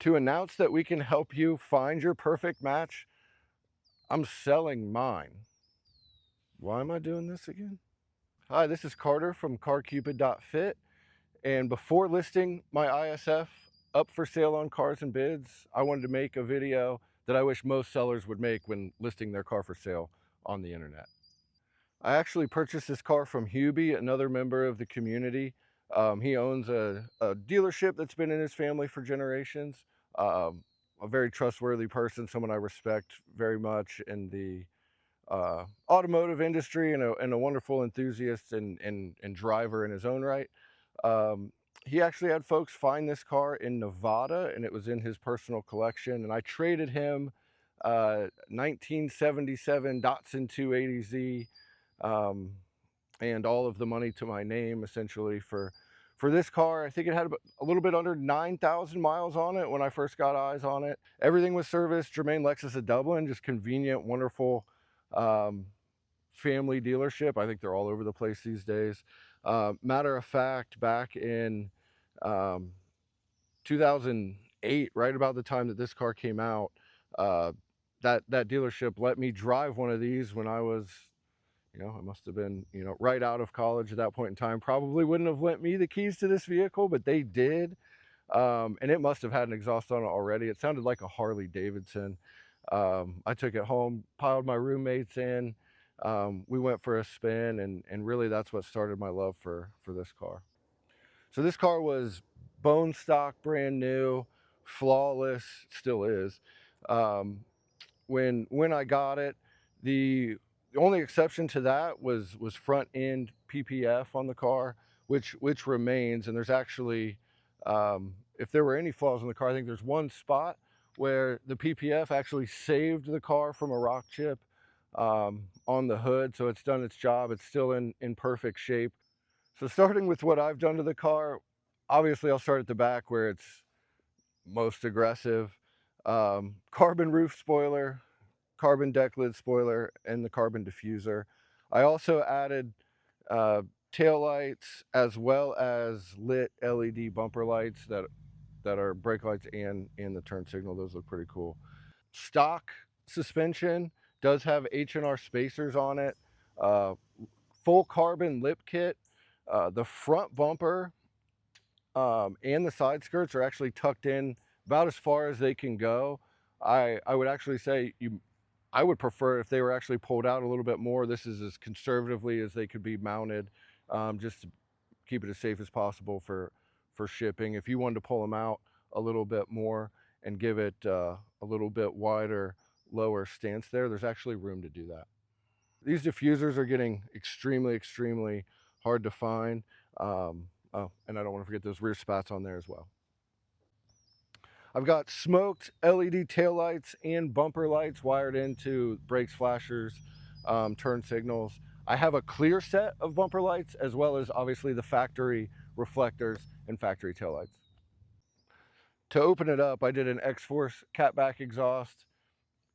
to announce that we can help you find your perfect match. I'm selling mine. Why am I doing this again? Hi, this is Carter from CarCupid.fit. And before listing my ISF up for sale on Cars and Bids, I wanted to make a video that I wish most sellers would make when listing their car for sale on the internet. I actually purchased this car from Hubie, another member of the community. He owns a dealership that's been in his family for generations. A very trustworthy person, someone I respect very much in the automotive industry, and a wonderful enthusiast and driver in his own right. He actually had folks find this car in Nevada, and it was in his personal collection, and I traded him 1977 Datsun 280Z and all of the money to my name essentially for this car. I think it had a little bit under 9,000 miles on it when I first got eyes on it. Everything was serviced. Germain Lexus of Dublin, just convenient, wonderful family dealership. I think they're all over the place these days. Matter of fact, back in 2008, right about the time that this car came out, that dealership let me drive one of these when I was, I must have been, right out of college at that point in time. Probably wouldn't have lent me the keys to this vehicle, but they did. And it must have had an exhaust on it already. It sounded like a Harley Davidson. I took it home, piled my roommates in. We went for a spin, and really that's what started my love for this car. So this car was bone stock, brand new, flawless, still is. When I got it, the only exception to that was front end PPF on the car, which remains. And there's actually, if there were any flaws in the car, I think there's one spot where the PPF actually saved the car from a rock chip on the hood. So it's done its job. It's still in perfect shape. So starting with what I've done to the car, obviously I'll start at the back where it's most aggressive. Carbon roof spoiler, carbon deck lid spoiler, and the carbon diffuser. I also added tail lights as well as lit LED bumper lights that are brake lights and the turn signal. Those look pretty cool. Stock suspension does have H&R spacers on it. Full carbon lip kit. The front bumper and the side skirts are actually tucked in about as far as they can go. I would actually say I would prefer if they were actually pulled out a little bit more. This is as conservatively as they could be mounted, just to keep it as safe as possible for shipping. If you wanted to pull them out a little bit more and give it a little bit wider, lower stance there's actually room to do that. These diffusers are getting extremely hard to find. Oh, and I don't want to forget those rear spats on there as well. I've got smoked LED taillights and bumper lights wired into brakes, flashers, turn signals. I have a clear set of bumper lights as well as obviously the factory reflectors and factory taillights. To open it up, I did an X-Force catback exhaust.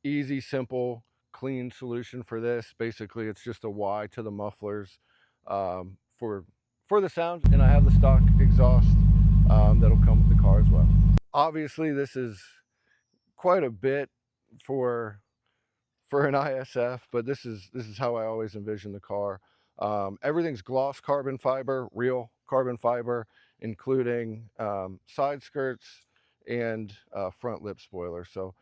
Easy, simple, clean solution for this. Basically, it's just a Y to the mufflers for the sound, and I have the stock exhaust that'll come with the car as well. Obviously, this is quite a bit for an ISF, but this is how I always envision the car. Everything's gloss carbon fiber, real carbon fiber, including side skirts and front lip spoiler. So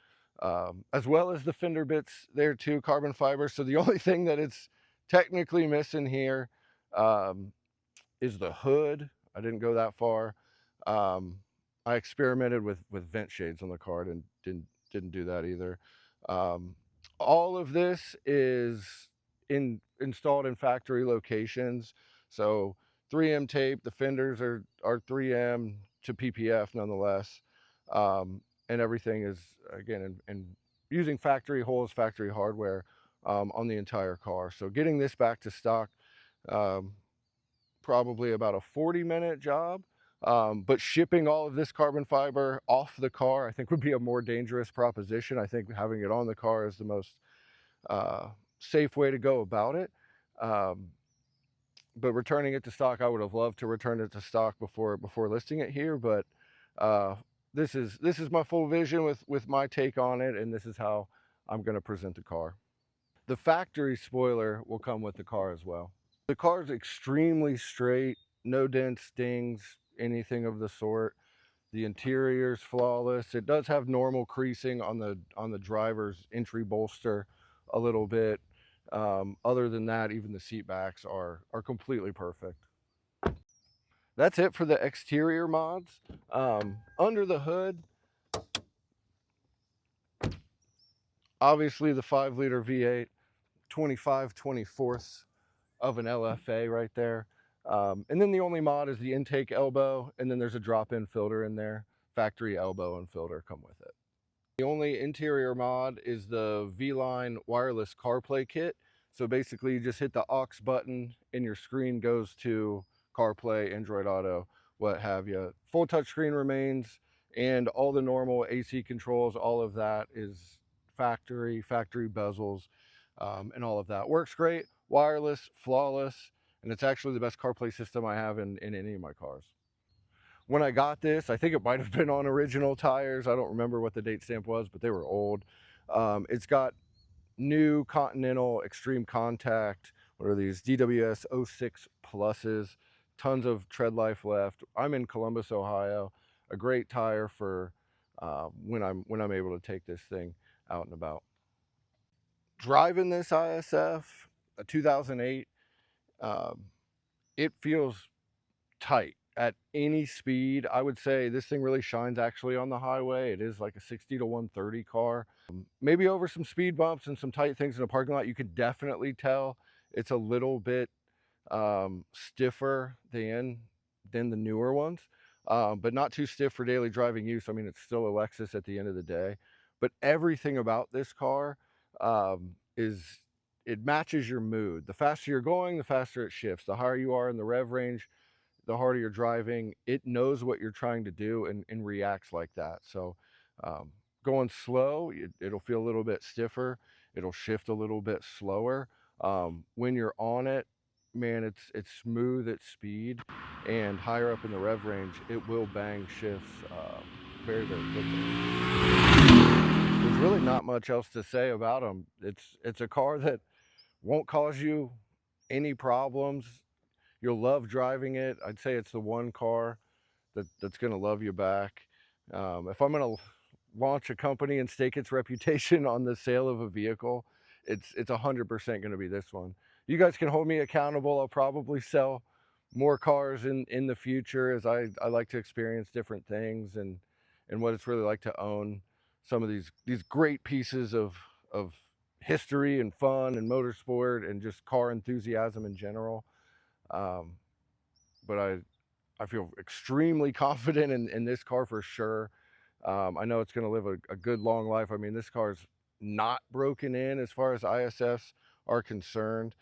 as well as the fender bits there too, carbon fiber. So the only thing that it's technically missing here is the hood. I didn't go that far. I experimented with vent shades on the car and didn't do that either. All of this is installed in factory locations. So 3M tape, the fenders are 3M to PPF nonetheless. And everything is, again, in using factory holes, factory hardware on the entire car. So getting this back to stock, probably about a 40-minute job. But shipping all of this carbon fiber off the car, I think would be a more dangerous proposition. I think having it on the car is the most safe way to go about it. But returning it to stock, I would have loved to return it to stock before listing it here. But this is my full vision with my take on it, and this is how I'm going to present the car. The factory spoiler will come with the car as well. The car is extremely straight, no dents, dings, anything of the sort. The interior's flawless. It does have normal creasing on the driver's entry bolster a little bit. Other than that, even the seat backs are completely perfect. That's it for the exterior mods. Under the hood, obviously the 5-liter V8, 25/24 of an LFA right there. And then the only mod is the intake elbow, and then there's a drop-in filter in there. Factory elbow and filter come with it. The only interior mod is the V-Line wireless CarPlay kit. So basically you just hit the aux button and your screen goes to CarPlay, Android Auto, what have you. Full touchscreen remains, and all the normal AC controls, all of that is factory bezels, and all of that. Works great, wireless, flawless, and it's actually the best CarPlay system I have in any of my cars. When I got this, I think it might have been on original tires. I don't remember what the date stamp was, but they were old. It's got new Continental Extreme Contact. What are these? DWS 06 pluses. Tons of tread life left. I'm in Columbus, Ohio. A great tire for when I'm able to take this thing out and about. Driving this ISF, a 2008, it feels tight at any speed. I would say this thing really shines actually on the highway. It is like a 60 to 130 car. Maybe over some speed bumps and some tight things in a parking lot, you could definitely tell it's a little bit stiffer than the newer ones, but not too stiff for daily driving use. I mean, it's still a Lexus at the end of the day, but everything about this car it matches your mood. The faster you're going, the faster it shifts. The higher you are in the rev range, the harder you're driving. It knows what you're trying to do and reacts like that. So going slow, it'll feel a little bit stiffer. It'll shift a little bit slower. When you're on it, man, it's smooth at speed, and higher up in the rev range, it will bang shifts very, very quickly. There's really not much else to say about them. It's a car that won't cause you any problems. You'll love driving it. I'd say it's the one car that's going to love you back. If I'm going to launch a company and stake its reputation on the sale of a vehicle, it's 100% going to be this one. You guys can hold me accountable. I'll probably sell more cars in the future, as I like to experience different things and what it's really like to own some of these great pieces of history and fun and motorsport and just car enthusiasm in general. But I feel extremely confident in this car for sure. I know it's going to live a good long life. I mean, this car's not broken in as far as ISFs are concerned.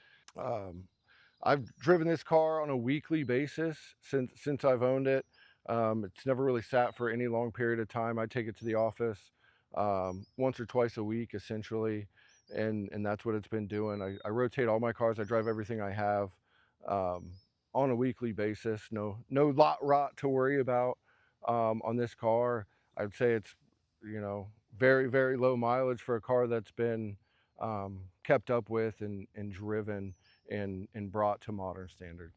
I've driven this car on a weekly basis since I've owned it. It's never really sat for any long period of time. I take it to the office once or twice a week, essentially, and that's what it's been doing. I rotate all my cars. I drive everything I have on a weekly basis. No lot rot to worry about on this car. I'd say it's, very, very low mileage for a car that's been kept up with and driven and brought to modern standards.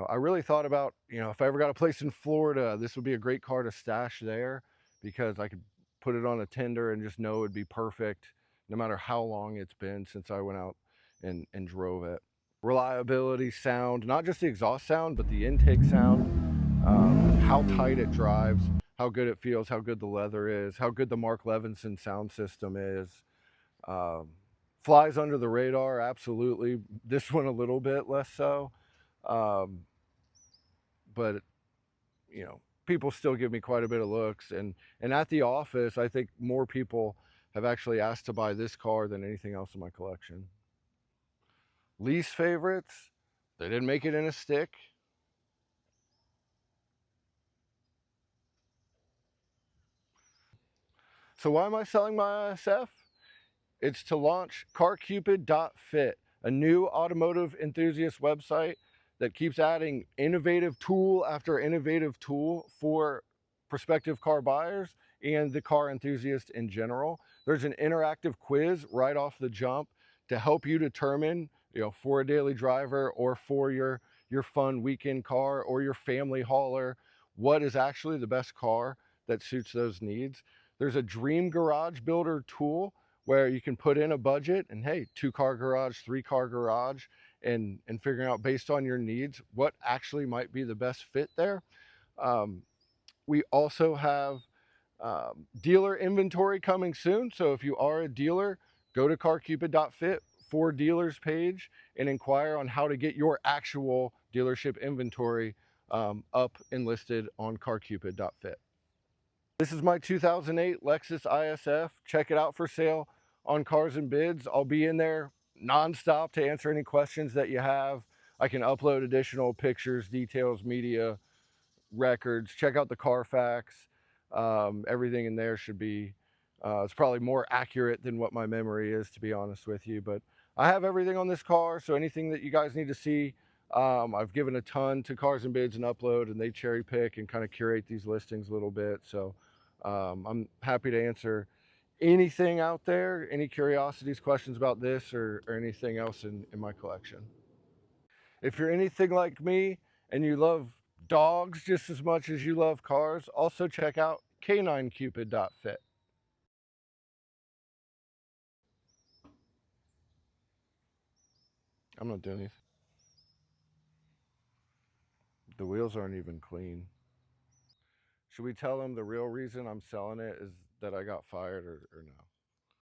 I really thought about, if I ever got a place in Florida, this would be a great car to stash there, because I could put it on a tender and just know it would be perfect no matter how long it's been since I went out and drove it. Reliability, sound, not just the exhaust sound, but the intake sound, how tight it drives, how good it feels, how good the leather is, how good the Mark Levinson sound system is. Flies under the radar, absolutely. This one a little bit less so. But people still give me quite a bit of looks, and at the office, I think more people have actually asked to buy this car than anything else in my collection. Least favorites, they didn't make it in a stick. So why am I selling my ISF? It's to launch CarCupid.fit, a new automotive enthusiast website that keeps adding innovative tool after innovative tool for prospective car buyers and the car enthusiast in general. There's an interactive quiz right off the jump to help you determine, for a daily driver or for your fun weekend car or your family hauler, what is actually the best car that suits those needs. There's a dream garage builder tool where you can put in a budget and, hey, 2-car garage, 3-car garage, and figuring out based on your needs what actually might be the best fit there. We also have dealer inventory coming soon. So if you are a dealer, go to CarCupid.fit for dealers page and inquire on how to get your actual dealership inventory up and listed on CarCupid.fit. This is my 2008 Lexus IS F. Check it out for sale on Cars and Bids. I'll be in there nonstop to answer any questions that you have. I can upload additional pictures, details, media, records. Check out the Carfax. Everything in there should be, it's probably more accurate than what my memory is, to be honest with you. But I have everything on this car, so anything that you guys need to see, I've given a ton to Cars and Bids and upload, and they cherry pick and kind of curate these listings a little bit. So I'm happy to answer anything out there, any curiosities, questions about this or anything else in my collection. If you're anything like me and you love dogs just as much as you love cars, also check out CarCupid.fit. I'm not doing anything. The wheels aren't even clean. Should we tell them the real reason I'm selling it is that I got fired or no?